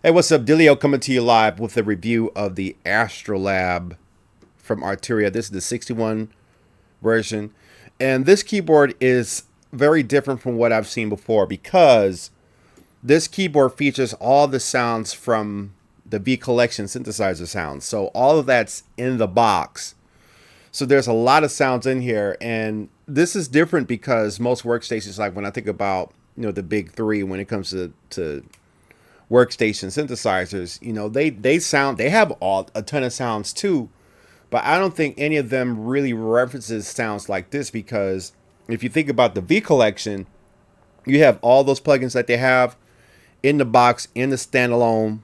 Hey, what's up? Dilio coming to you live with a review of the Astrolab from Arturia. This is the 61 version. And this keyboard is very different from what I've seen before because this keyboard features all the sounds from the V Collection synthesizer sounds. So all of that's in the box. So there's a lot of sounds in here. And this is different because most workstations, like when I think about, the big three when it comes to workstation synthesizers, they have a ton of sounds too, but I don't think any of them really references sounds like this, because if you think about the V Collection, you have all those plugins that they have in the box in the standalone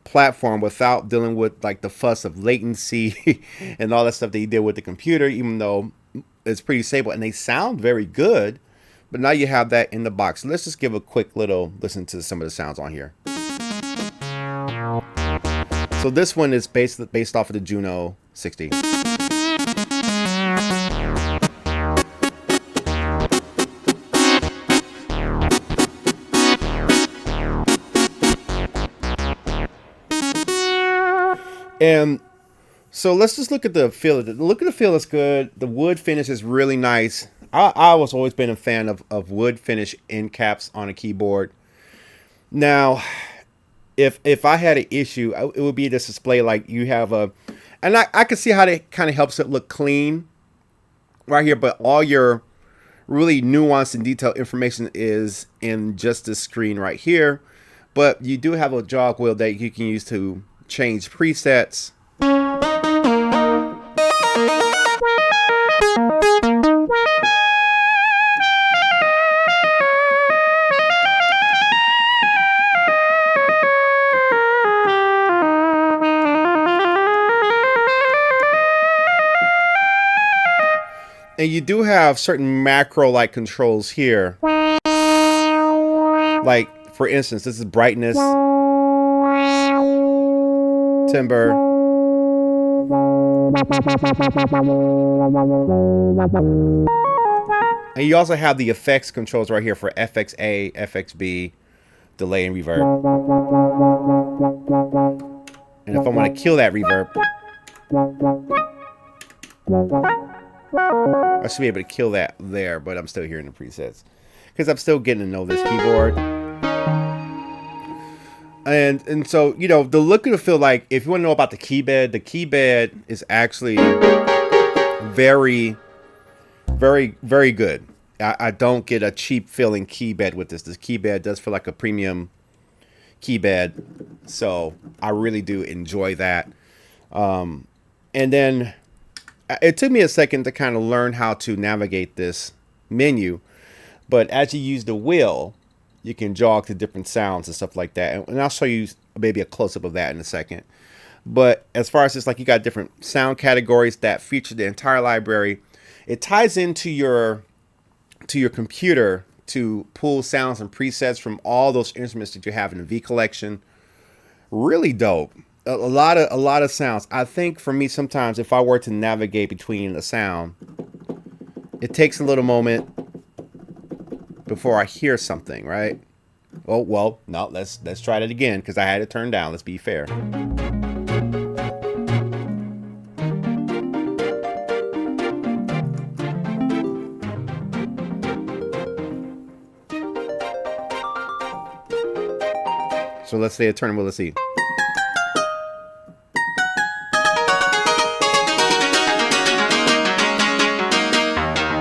platform without dealing with like the fuss of latency and all that stuff that you did with the computer, even though it's pretty stable and they sound very good. But now you have that in the box. Let's just give a quick little listen to some of the sounds on here. So this one is based off of the Juno-60. And so let's just look at the feel. Look at the feel is good. The wood finish is really nice. I was always been a fan of wood finish end caps on a keyboard. Now, if I had an issue, it would be this display like you have a, and I can see how that kind of helps it look clean right here, but all your really nuanced and detailed information is in just this screen right here. But you do have a jog wheel that you can use to change presets. And you do have certain macro-like controls here. Like, for instance, this is brightness, timbre, and you also have the effects controls right here for FXA, FXB, delay and reverb. And if I want to kill that reverb, I should be able to kill that there, but I'm still hearing the presets because I'm still getting to know this keyboard. And so, the look and the feel, like if you want to know about the key bed is actually very, very, very good. I don't get a cheap feeling key bed with this. This key bed does feel like a premium key bed. So I really do enjoy that. And then it took me a second to kind of learn how to navigate this menu, but as you use the wheel, you can jog to different sounds and stuff like that. And I'll show you maybe a close-up of that in a second. But as far as it's like you got different sound categories that feature the entire library, it ties into your computer to pull sounds and presets from all those instruments that you have in the V Collection. Really dope. A lot of sounds. I think for me, sometimes if I were to navigate between a sound, it takes a little moment before I hear something, right? Oh, well, no, let's try that again because I had it turned down. Let's be fair. So let's say I turn, well, let's see.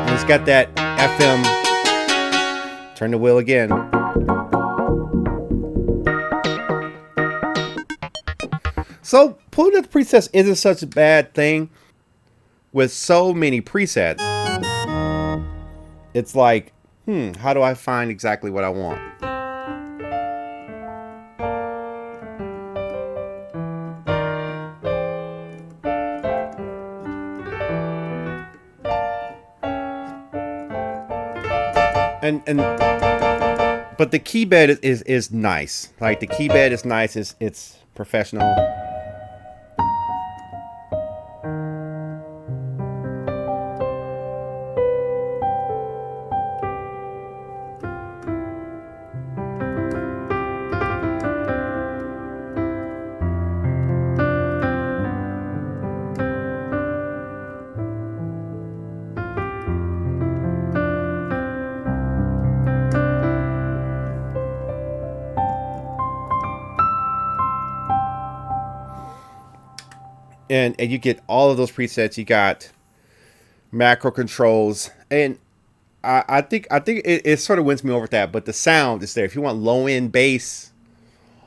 It's got that FM. Turn the wheel again. So pulling up the presets isn't such a bad thing. With so many presets, it's like, how do I find exactly what I want? But the key bed is nice. Like the key bed is nice. It's professional. and you get all of those presets. You got macro controls, and I think it sort of wins me over with that. But the sound is there. If you want low end bass,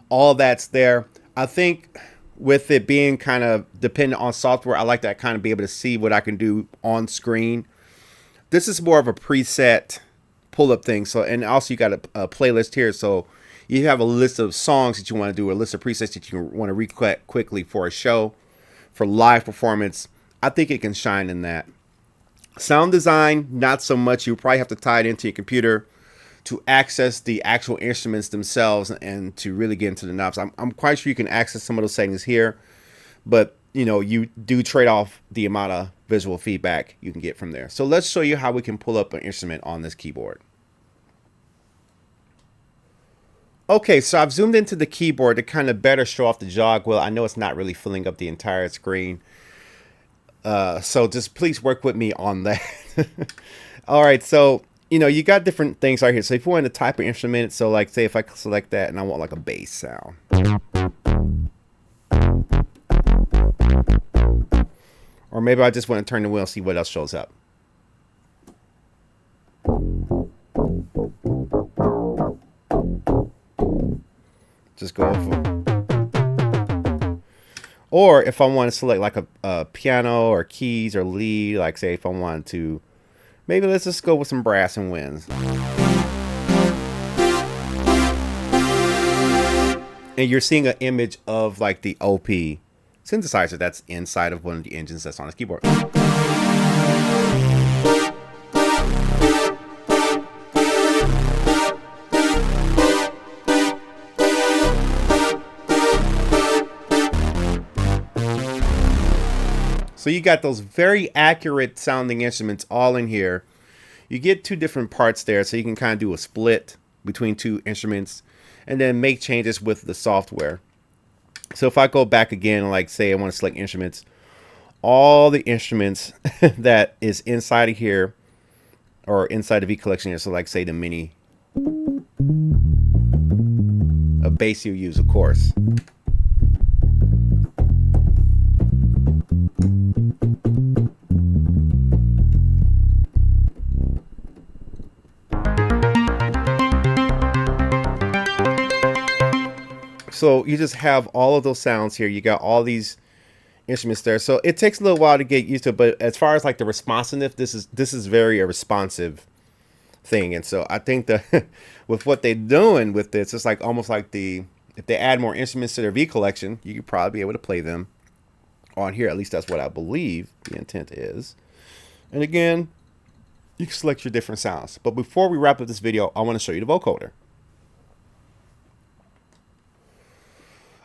all that's there. I think with it being kind of dependent on software, I like to kind of be able to see what I can do on screen. This is more of a preset pull up thing. So, and also you got a playlist here. So you have a list of songs that you want to do, a list of presets that you want to recut quickly for a show, for live performance. I think it can shine in that. Sound design, not so much. You probably have to tie it into your computer to access the actual instruments themselves and to really get into the knobs. I'm quite sure you can access some of those settings here, but you know, you do trade off the amount of visual feedback you can get from there. So let's show you how we can pull up an instrument on this keyboard. Okay, so I've zoomed into the keyboard to kind of better show off the jog wheel. I know it's not really filling up the entire screen. So just please work with me on that. All right, so you know, you got different things right here. So if you want to type an instrument, so like say if I select that and I want like a bass sound. Or maybe I just want to turn the wheel and see what else shows up. Just go for. Or if I want to select like a piano or keys or lead, like say if I want to, maybe let's just go with some brass and winds. And you're seeing an image of like the OP synthesizer that's inside of one of the engines that's on this keyboard. So you got those very accurate sounding instruments all in here. You get two different parts there, so you can kind of do a split between two instruments and then make changes with the software. So if I go back again, like say I want to select instruments, all the instruments that is inside of here or inside the V collection here, so like say the mini, a bass you use, of course. So you just have all of those sounds here. You got all these instruments there. So it takes a little while to get used to it, but as far as like the responsiveness, this is very a responsive thing. And so I think that with what they're doing with this, it's like almost like if they add more instruments to their V collection, you could probably be able to play them on here. At least that's what I believe the intent is. And again, you can select your different sounds. But before we wrap up this video, I want to show you the vocoder.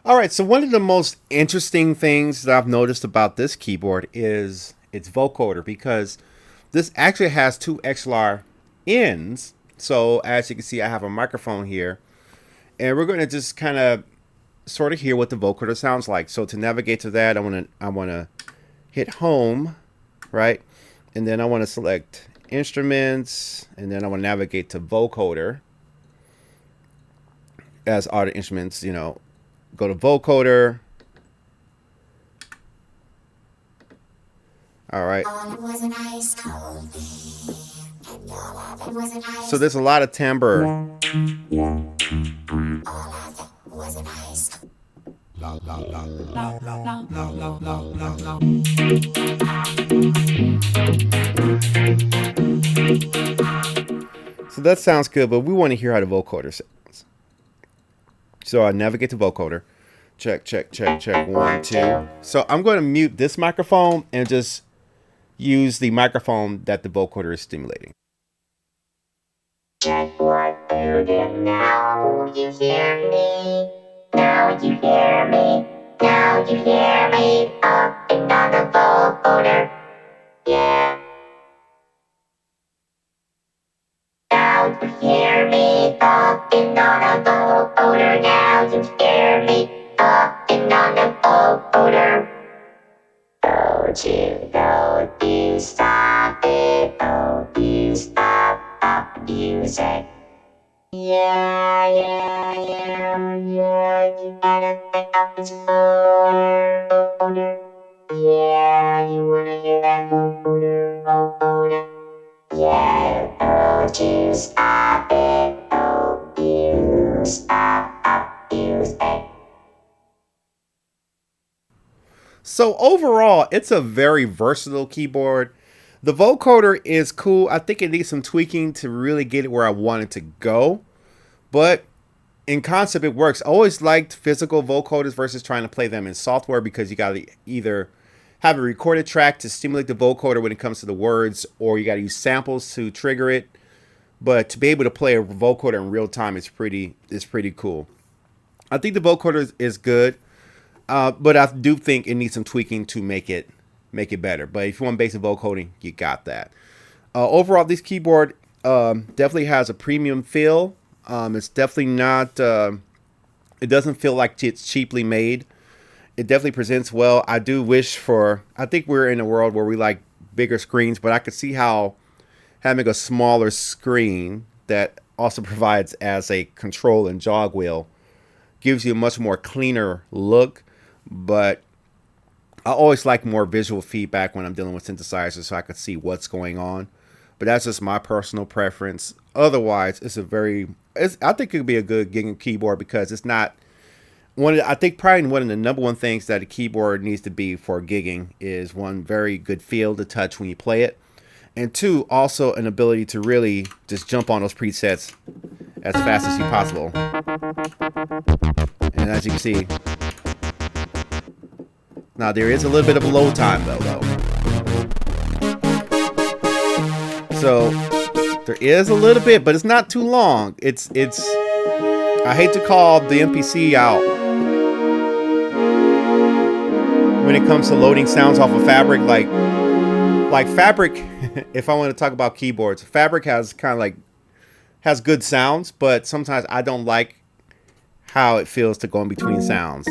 All right, so one of the most interesting things that I've noticed about this keyboard is its vocoder, because this actually has two XLR ends. So as you can see, I have a microphone here, and we're going to just kind of sort of hear what the vocoder sounds like. So to navigate to that, I want to hit home, right? And then I want to select instruments, and then I want to navigate to vocoder as all the instruments, you know. Go to vocoder. All right. So there's a lot of timbre. So that sounds good, but we want to hear how the vocoder sounds. So I navigate to vocoder. Check, check, check, check. 1, 2. So I'm going to mute this microphone and just use the microphone that the vocoder is stimulating. Check what you did now. You hear me? Now you hear me? Now you hear me? Up and down the vocoder. Yeah. Now you hear me? Up and down the vocoder. Now you hear me? Up and down the vocoder. Don't you know you stop it? Don't you stop music? Yeah, yeah, yeah, yeah. You gotta pick up this vocoder. So overall, it's a very versatile keyboard. The vocoder is cool. I think it needs some tweaking to really get it where I want it to go. But in concept, it works. I always liked physical vocoders versus trying to play them in software, because you got to either have a recorded track to stimulate the vocoder when it comes to the words, or you got to use samples to trigger it. But to be able to play a vocoder in real time is pretty cool. I think the vocoder is good. But I do think it needs some tweaking to make it better. But if you want basic vocoding, you got that. Overall, this keyboard definitely has a premium feel. It's definitely not. It doesn't feel like it's cheaply made. It definitely presents well. I do wish for. I think we're in a world where we like bigger screens, but I could see how having a smaller screen that also provides as a control and jog wheel gives you a much more cleaner look. But I always like more visual feedback when I'm dealing with synthesizers, so I could see what's going on. But that's just my personal preference. Otherwise, I think it could be a good gigging keyboard, because it's not I think probably one of the number one things that a keyboard needs to be for gigging is, one, very good feel to touch when you play it, and two, also an ability to really just jump on those presets as fast as you possible. And as you can see, now there is a little bit of a load time though. So there is a little bit, but it's not too long. It's I hate to call the MPC out when it comes to loading sounds off of Fabric. Like Fabric, if I want to talk about keyboards, Fabric has has good sounds, but sometimes I don't like how it feels to go in between sounds.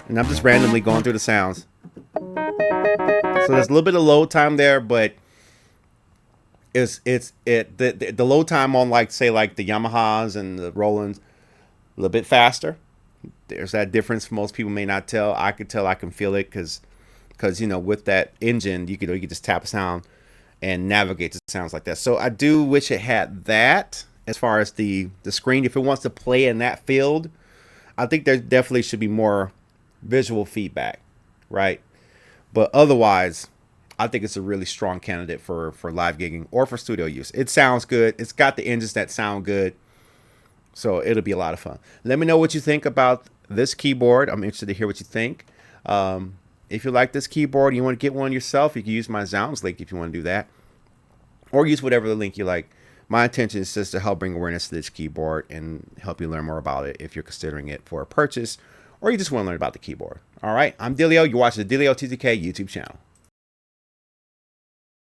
And I'm just randomly going through the sounds. So there's a little bit of load time there, but the load time on like the Yamahas and the Rolands a little bit faster. There's that difference most people may not tell. I could tell, I can feel it, because with that engine you could just tap a sound and navigate to sounds like that. So I do wish it had that as far as the screen. If it wants to play in that field, I think there definitely should be more visual feedback, right? But otherwise, I think it's a really strong candidate for live gigging or for studio use. It sounds good. It's got the engines that sound good. So it'll be a lot of fun. Let me know what you think about this keyboard. I'm interested to hear what you think. If you like this keyboard and you want to get one yourself, you can use my Zounds link if you want to do that. Or use whatever the link you like. My intention is just to help bring awareness to this keyboard and help you learn more about it if you're considering it for a purchase, or you just want to learn about the keyboard. All right, I'm Delio. You're watching the Delio TTK YouTube channel.